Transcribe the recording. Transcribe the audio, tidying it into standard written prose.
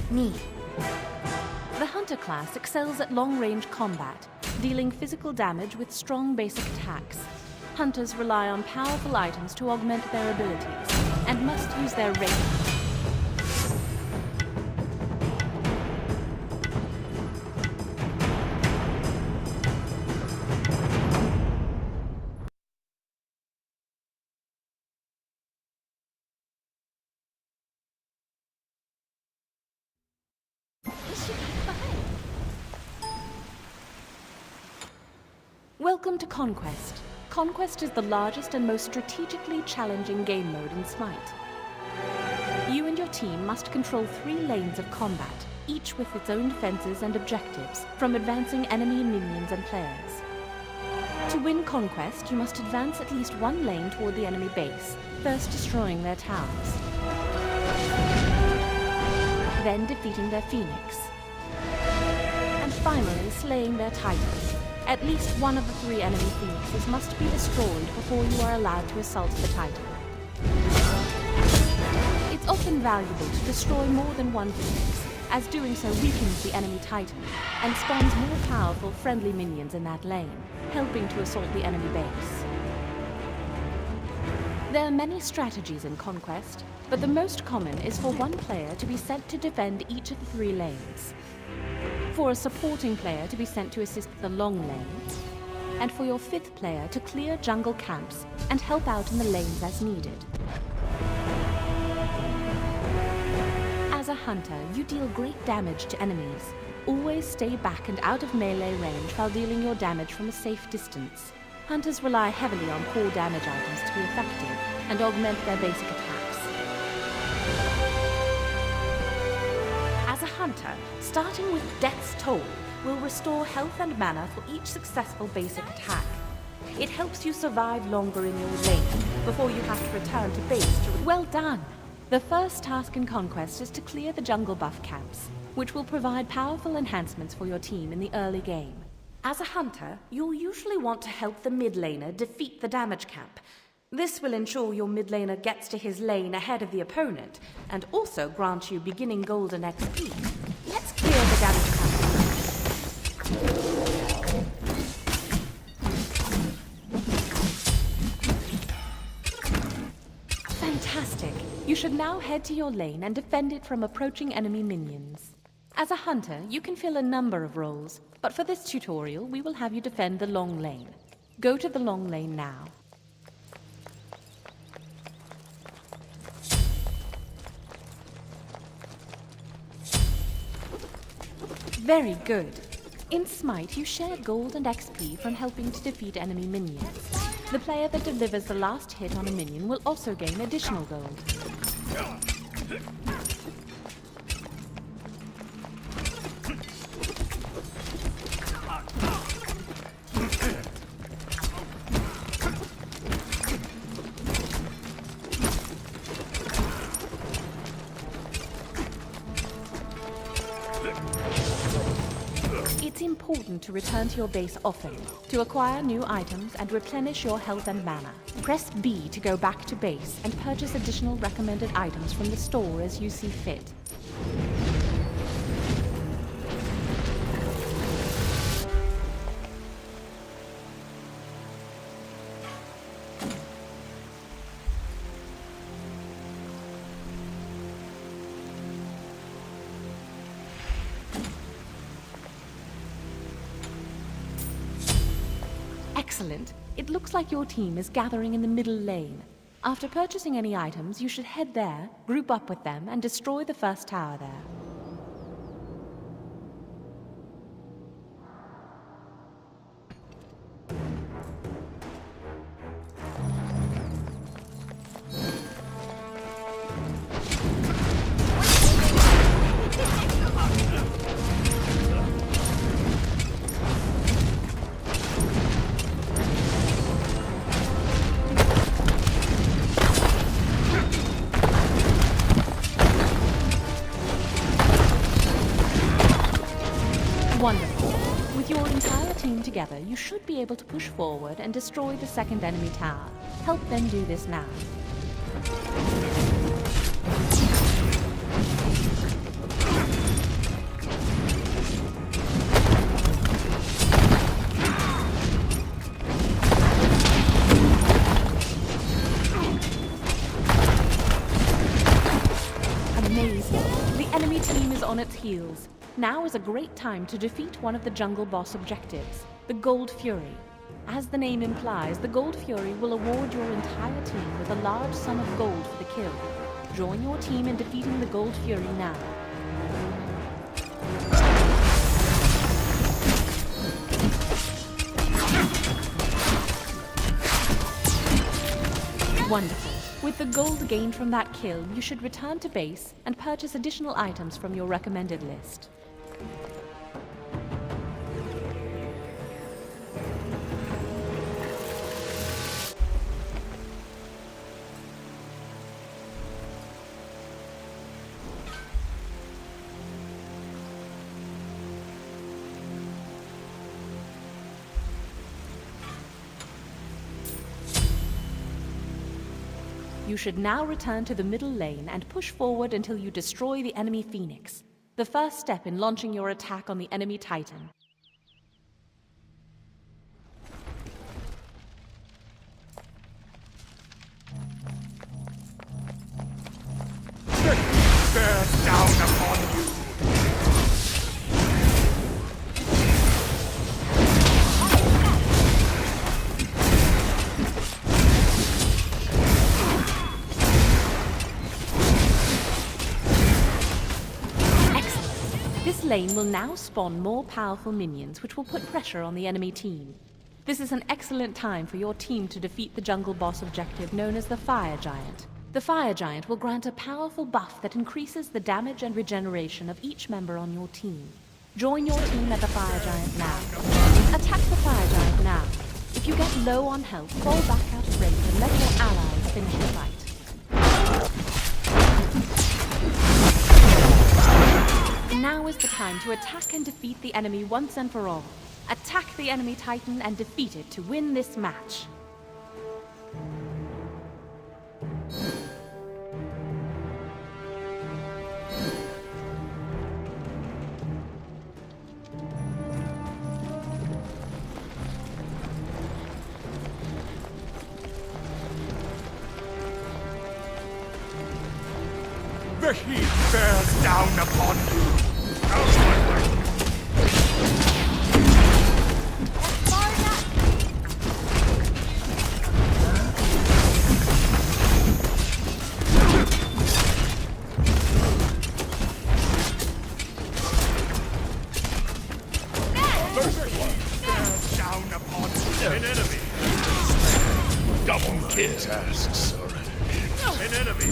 Me. The Hunter class excels at long-range combat, dealing physical damage with strong basic attacks. Hunters rely on powerful items to augment their abilities, and must use their range. Welcome to Conquest. Conquest is the largest and most strategically challenging game mode in Smite. You and your team must control 3 lanes of combat, each with its own defenses and objectives, from advancing enemy minions and players. To win Conquest, you must advance at least 1 lane toward the enemy base, first destroying their towers, then defeating their Phoenix, and finally slaying their Titan. At least one of the 3 enemy Phoenixes must be destroyed before you are allowed to assault the Titan. It's often valuable to destroy more than one Phoenix, as doing so weakens the enemy Titan, and spawns more powerful friendly minions in that lane, helping to assault the enemy base. There are many strategies in Conquest, but the most common is for one player to be sent to defend each of the 3 lanes, for a supporting player to be sent to assist the long lane, and for your 5th player to clear jungle camps and help out in the lanes as needed. As a hunter, you deal great damage to enemies. Always stay back and out of melee range while dealing your damage from a safe distance. Hunters rely heavily on core damage items to be effective and augment their basic attacks. As a hunter, starting with Death's Toll will restore health and mana for each successful basic attack. It helps you survive longer in your lane before you have to return to base to... Well done! The first task in Conquest is to clear the jungle buff camps, which will provide powerful enhancements for your team in the early game. As a hunter, you'll usually want to help the mid laner defeat the damage camp. This will ensure your mid laner gets to his lane ahead of the opponent, and also grant you beginning golden XP. Let's clear the damage camp. Fantastic! You should now head to your lane and defend it from approaching enemy minions. As a hunter, you can fill a number of roles, but for this tutorial, we will have you defend the long lane. Go to the long lane now. Very good. In Smite, you share gold and XP from helping to defeat enemy minions. The player that delivers the last hit on a minion will also gain additional gold. It's important to return to your base often, to acquire new items and replenish your health and mana. Press B to go back to base and purchase additional recommended items from the store as you see fit. Excellent. It looks like your team is gathering in the middle lane. After purchasing any items, you should head there, group up with them, and destroy the first tower there. Wonderful. With your entire team together, you should be able to push forward and destroy the second enemy tower. Help them do this now. on its heels. Now is a great time to defeat one of the jungle boss objectives, the Gold Fury. As the name implies, the Gold Fury will award your entire team with a large sum of gold for the kill. Join your team in defeating the Gold Fury now. Wonderful. With the gold gained from that kill, you should return to base and purchase additional items from your recommended list. You should now return to the middle lane and push forward until you destroy the enemy Phoenix, the first step in launching your attack on the enemy Titan. Bears down upon you! This lane will now spawn more powerful minions, which will put pressure on the enemy team. This is an excellent time for your team to defeat the jungle boss objective known as the Fire Giant. The Fire Giant will grant a powerful buff that increases the damage and regeneration of each member on your team. Join your team at the Fire Giant now. Attack the Fire Giant now. If you get low on health, fall back out of range and let your allies finish the fight. Now is the time to attack and defeat the enemy once and for all. Attack the enemy Titan and defeat it to win this match. The heat bears down upon you! Out of my way! The heat bears down upon you! An enemy! Double kill! Tasks already. An enemy!